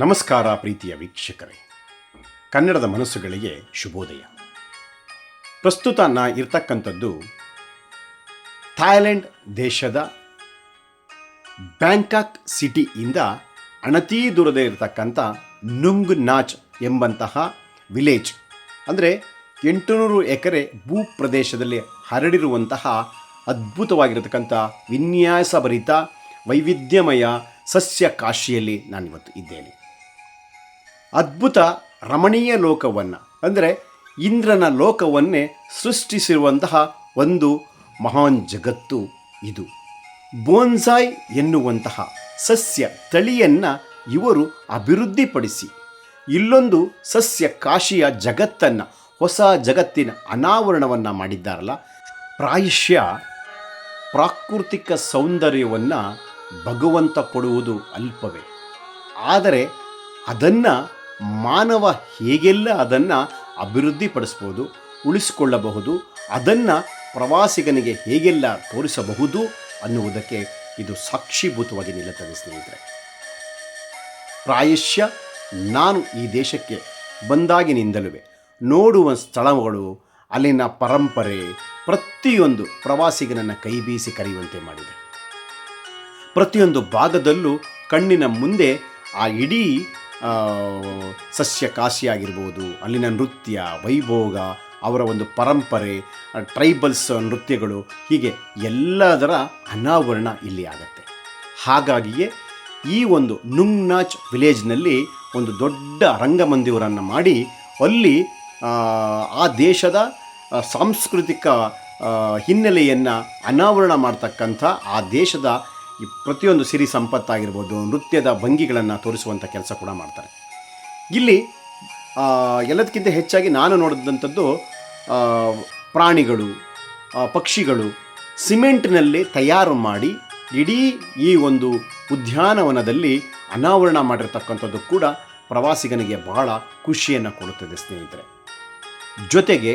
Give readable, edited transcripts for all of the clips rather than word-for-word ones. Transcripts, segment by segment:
ನಮಸ್ಕಾರ ಪ್ರೀತಿಯ ವೀಕ್ಷಕರೇ, ಕನ್ನಡದ ಮನಸ್ಸುಗಳಿಗೆ ಶುಭೋದಯ. ಪ್ರಸ್ತುತ ಇರ್ತಕ್ಕಂಥದ್ದು ಥಾಯ್ಲೆಂಡ್ ದೇಶದ ಬ್ಯಾಂಕಾಕ್ ಸಿಟಿಯಿಂದ ಅಣತಿ ದೂರದ ಇರತಕ್ಕಂಥ ನುಂಗ್ ನಾಚ್ ಎಂಬಂತಹ ವಿಲೇಜ್, ಅಂದರೆ 800 ಎಕರೆ ಭೂ ಪ್ರದೇಶದಲ್ಲಿ ಹರಡಿರುವಂತಹ ಅದ್ಭುತವಾಗಿರತಕ್ಕಂಥ ವಿನ್ಯಾಸಭರಿತ ವೈವಿಧ್ಯಮಯ ಸಸ್ಯ ಕಾಶಿಯಲ್ಲಿ ನಾನಿವತ್ತು ಇದ್ದೇನೆ. ಅದ್ಭುತ ರಮಣೀಯ ಲೋಕವನ್ನು, ಅಂದರೆ ಇಂದ್ರನ ಲೋಕವನ್ನೇ ಸೃಷ್ಟಿಸಿರುವಂತಹ ಒಂದು ಮಹಾನ್ ಜಗತ್ತು ಇದು. ಬೋನ್ಸಾಯ್ ಎನ್ನುವಂತಹ ಸಸ್ಯ ತಳಿಯನ್ನು ಇವರು ಅಭಿವೃದ್ಧಿಪಡಿಸಿ ಇಲ್ಲೊಂದು ಸಸ್ಯ ಕಾಶಿಯ ಜಗತ್ತನ್ನು, ಹೊಸ ಜಗತ್ತಿನ ಅನಾವರಣವನ್ನು ಮಾಡಿದ್ದಾರಲ್ಲ. ಪ್ರಾಯಶಃ ಪ್ರಾಕೃತಿಕ ಸೌಂದರ್ಯವನ್ನು ಭಗವಂತ ಕೊಡುವುದು ಅಲ್ಪವೇ, ಆದರೆ ಅದನ್ನು ಮಾನವ ಹೇಗೆಲ್ಲ ಅದನ್ನು ಅಭಿವೃದ್ಧಿಪಡಿಸ್ಬೋದು, ಉಳಿಸಿಕೊಳ್ಳಬಹುದು, ಅದನ್ನು ಪ್ರವಾಸಿಗನಿಗೆ ಹೇಗೆಲ್ಲ ತೋರಿಸಬಹುದು ಅನ್ನುವುದಕ್ಕೆ ಇದು ಸಾಕ್ಷೀಭೂತವಾಗಿ ನಿಲ್ಲುತ್ತದೆ. ಸ್ನೇಹಿತರೆ, ಪ್ರಾಯಶಃ ನಾನು ಈ ದೇಶಕ್ಕೆ ಬಂದಾಗಿನಿಂದಲೂ ನೋಡುವ ಸ್ಥಳಗಳು, ಅಲ್ಲಿನ ಪರಂಪರೆ ಪ್ರತಿಯೊಂದು ಪ್ರವಾಸಿಗನನ್ನು ಕೈ ಬೀಸಿ ಕರೆಯುವಂತೆ ಮಾಡಿದೆ. ಪ್ರತಿಯೊಂದು ಭಾಗದಲ್ಲೂ ಕಣ್ಣಿನ ಮುಂದೆ ಆ ಇಡೀ ಸಸ್ಯ ಕಾಶಿಯಾಗಿರ್ಬೋದು, ಅಲ್ಲಿನ ನೃತ್ಯ ವೈಭೋಗ, ಅವರ ಒಂದು ಪರಂಪರೆ, ಟ್ರೈಬಲ್ಸ್ ನೃತ್ಯಗಳು, ಹೀಗೆ ಎಲ್ಲದರ ಅನಾವರಣ ಇಲ್ಲಿ ಆಗುತ್ತೆ. ಹಾಗಾಗಿಯೇ ಈ ಒಂದು ನುಂಗ್ ನಾಚ್ ವಿಲೇಜ್ನಲ್ಲಿ ಒಂದು ದೊಡ್ಡ ರಂಗಮಂದಿರವನ್ನು ಮಾಡಿ ಅಲ್ಲಿ ಆ ದೇಶದ ಸಾಂಸ್ಕೃತಿಕ ಹಿನ್ನೆಲೆಯನ್ನು ಅನಾವರಣ ಮಾಡ್ತಕ್ಕಂಥ, ಆ ದೇಶದ ಈ ಪ್ರತಿಯೊಂದು ಸಿರಿ ಸಂಪತ್ತಾಗಿರ್ಬೋದು, ನೃತ್ಯದ ಭಂಗಿಗಳನ್ನು ತೋರಿಸುವಂಥ ಕೆಲಸ ಕೂಡ ಮಾಡ್ತಾರೆ. ಇಲ್ಲಿ ಎಲ್ಲದಕ್ಕಿಂತ ಹೆಚ್ಚಾಗಿ ನಾನು ನೋಡಿದಂಥದ್ದು ಪ್ರಾಣಿಗಳು, ಪಕ್ಷಿಗಳು ಸಿಮೆಂಟ್ನಲ್ಲಿ ತಯಾರು ಮಾಡಿ ಇಡೀ ಈ ಒಂದು ಉದ್ಯಾನವನದಲ್ಲಿ ಅನಾವರಣ ಮಾಡಿರ್ತಕ್ಕಂಥದ್ದು ಕೂಡ ಪ್ರವಾಸಿಗನಿಗೆ ಬಹಳ ಖುಷಿಯನ್ನು ಕೊಡುತ್ತದೆ. ಸ್ನೇಹಿತರೆ, ಜೊತೆಗೆ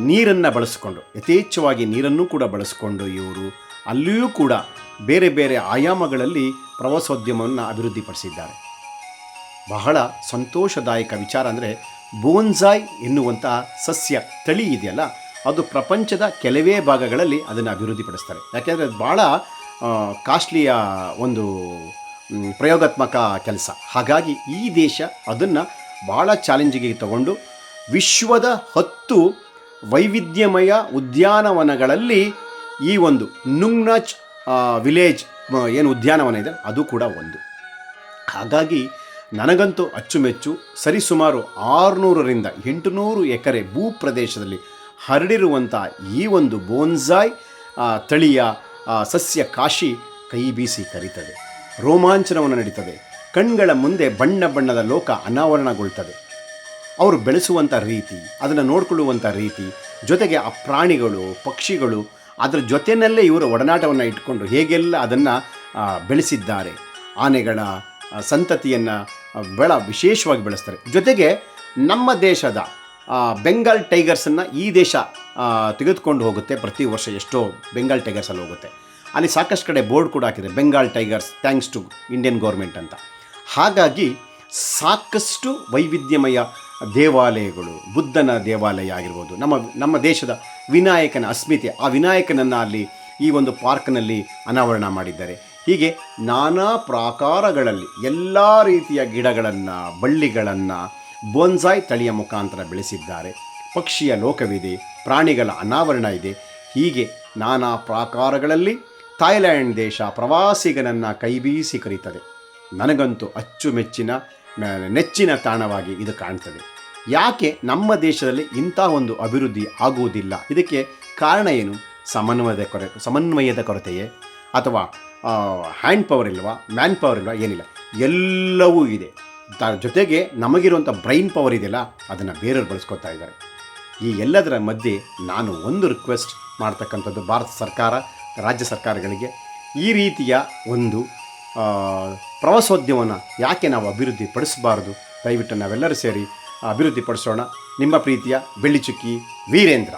ನೀರನ್ನು ಬಳಸಿಕೊಂಡು, ಯಥೇಚ್ಛವಾಗಿ ನೀರನ್ನು ಕೂಡ ಬಳಸಿಕೊಂಡು ಇವರು ಅಲ್ಲಿಯೂ ಕೂಡ ಬೇರೆ ಬೇರೆ ಆಯಾಮಗಳಲ್ಲಿ ಪ್ರವಾಸೋದ್ಯಮವನ್ನು ಅಭಿವೃದ್ಧಿಪಡಿಸಿದ್ದಾರೆ. ಬಹಳ ಸಂತೋಷದಾಯಕ ವಿಚಾರ ಅಂದರೆ ಬೋನ್ಸಾಯ್ ಎನ್ನುವಂಥ ಸಸ್ಯ ತಳಿ ಇದೆಯಲ್ಲ, ಅದು ಪ್ರಪಂಚದ ಕೆಲವೇ ಭಾಗಗಳಲ್ಲಿ ಅದನ್ನು ಅಭಿವೃದ್ಧಿಪಡಿಸ್ತಾರೆ. ಯಾಕೆಂದರೆ ಅದು ಭಾಳ ಕಾಸ್ಟ್ಲಿಯ ಒಂದು ಪ್ರಯೋಗಾತ್ಮಕ ಕೆಲಸ. ಹಾಗಾಗಿ ಈ ದೇಶ ಅದನ್ನು ಭಾಳ ಚಾಲೆಂಜಿಗೆ ತಗೊಂಡು ವಿಶ್ವದ 10 ವೈವಿಧ್ಯಮಯ ಉದ್ಯಾನವನಗಳಲ್ಲಿ ಈ ಒಂದು ನುಂಗ್ ನಾಚ್ ವಿಲೇಜ್ ಏನು ಉದ್ಯಾನವನ ಇದೆ ಅದು ಕೂಡ ಒಂದು. ಹಾಗಾಗಿ ನನಗಂತೂ ಅಚ್ಚುಮೆಚ್ಚು. ಸರಿಸುಮಾರು 600ರಿಂದ 800 ಎಕರೆ ಭೂ ಪ್ರದೇಶದಲ್ಲಿ ಹರಡಿರುವಂಥ ಈ ಒಂದು ಬೋನ್ಸಾಯ್ ತಳಿಯ ಸಸ್ಯ ಕಾಶಿ ಕೈ ಬೀಸಿ ಕರೀತದೆ, ರೋಮಾಂಚನವನ್ನು ನಡೀತದೆ. ಕಣ್ಗಳ ಮುಂದೆ ಬಣ್ಣ ಬಣ್ಣದ ಲೋಕ ಅನಾವರಣಗೊಳ್ತದೆ. ಅವರು ಬೆಳೆಸುವಂಥ ರೀತಿ, ಅದನ್ನು ನೋಡಿಕೊಳ್ಳುವಂಥ ರೀತಿ, ಜೊತೆಗೆ ಆ ಪ್ರಾಣಿಗಳು ಪಕ್ಷಿಗಳು ಅದರ ಜೊತೆಯಲ್ಲೇ ಇವರ ಒಡನಾಟವನ್ನು ಇಟ್ಕೊಂಡು ಹೇಗೆಲ್ಲ ಅದನ್ನು ಬೆಳೆಸಿದ್ದಾರೆ. ಆನೆಗಳ ಸಂತತಿಯನ್ನು ಬಹಳ ವಿಶೇಷವಾಗಿ ಬೆಳೆಸ್ತಾರೆ. ಜೊತೆಗೆ ನಮ್ಮ ದೇಶದ ಬೆಂಗಾಲ್ ಟೈಗರ್ಸನ್ನು ಈ ದೇಶ ತೆಗೆದುಕೊಂಡು ಹೋಗುತ್ತೆ. ಪ್ರತಿ ವರ್ಷ ಎಷ್ಟೋ ಬೆಂಗಾಲ್ ಟೈಗರ್ಸಲ್ಲಿ ಹೋಗುತ್ತೆ. ಅಲ್ಲಿ ಸಾಕಷ್ಟು ಕಡೆ ಬೋರ್ಡ್ ಕೂಡ ಹಾಕಿದೆ, Bengal tigers thanks to Indian government ಅಂತ. ಹಾಗಾಗಿ ಸಾಕಷ್ಟು ವೈವಿಧ್ಯಮಯ ದೇವಾಲಯಗಳು, ಬುದ್ಧನ ದೇವಾಲಯ ಆಗಿರ್ಬೋದು, ನಮ್ಮ ದೇಶದ ವಿನಾಯಕನ ಅಸ್ಮಿತೆ, ಆ ವಿನಾಯಕನನ್ನು ಅಲ್ಲಿ ಈ ಒಂದು ಪಾರ್ಕ್ನಲ್ಲಿ ಅನಾವರಣ ಮಾಡಿದ್ದಾರೆ. ಹೀಗೆ ನಾನಾ ಪ್ರಾಕಾರಗಳಲ್ಲಿ ಎಲ್ಲ ರೀತಿಯ ಗಿಡಗಳನ್ನು, ಬಳ್ಳಿಗಳನ್ನು ಬೋನ್ಸಾಯ್ ತಳಿಯ ಮುಖಾಂತರ ಬೆಳೆಸಿದ್ದಾರೆ. ಪಕ್ಷಿಯ ಲೋಕವಿದೆ, ಪ್ರಾಣಿಗಳ ಅನಾವರಣ ಇದೆ. ಹೀಗೆ ನಾನಾ ಪ್ರಾಕಾರಗಳಲ್ಲಿ ಥಾಯ್ಲ್ಯಾಂಡ್ ದೇಶ ಪ್ರವಾಸಿಗನನ್ನು ಕೈಬೀಸಿ ಕರೀತದೆ. ನನಗಂತೂ ಅಚ್ಚುಮೆಚ್ಚಿನ ನೆಚ್ಚಿನ ತಾಣವಾಗಿ ಇದು ಕಾಣ್ತದೆ. ಯಾಕೆ ನಮ್ಮ ದೇಶದಲ್ಲಿ ಇಂಥ ಒಂದು ಅಭಿವೃದ್ಧಿ ಆಗುವುದಿಲ್ಲ? ಇದಕ್ಕೆ ಕಾರಣ ಏನು? ಸಮನ್ವಯದ ಕೊರತೆಯೇ, ಅಥವಾ ಹ್ಯಾಂಡ್ ಪವರ್ ಇಲ್ವಾ, ಮ್ಯಾನ್ ಪವರ್ ಇಲ್ವಾ? ಏನಿಲ್ಲ, ಎಲ್ಲವೂ ಇದೆ. ಜೊತೆಗೆ ನಮಗಿರುವಂಥ ಬ್ರೈನ್ ಪವರ್ ಇದೆಯಲ್ಲ, ಅದನ್ನು ಬೇರೆಯವ್ರು ಬಳಸ್ಕೊತಾ ಇದ್ದಾರೆ. ಈ ಎಲ್ಲದರ ಮಧ್ಯೆ ನಾನು ಒಂದು ರಿಕ್ವೆಸ್ಟ್ ಮಾಡ್ತಕ್ಕಂಥದ್ದು ಭಾರತ ಸರ್ಕಾರ, ರಾಜ್ಯ ಸರ್ಕಾರಗಳಿಗೆ, ಈ ರೀತಿಯ ಒಂದು ಪ್ರವಾಸೋದ್ಯಮವನ್ನು ಯಾಕೆ ನಾವು ಅಭಿವೃದ್ಧಿ ಪಡಿಸಬಾರ್ದು? ದಯವಿಟ್ಟು ನಾವೆಲ್ಲರೂ ಸೇರಿ ಅಭಿವೃದ್ಧಿಪಡಿಸೋಣ. ನಿಮ್ಮ ಪ್ರೀತಿಯ ಬೆಳ್ಳಿಚುಕ್ಕಿ ವೀರೇಂದ್ರ.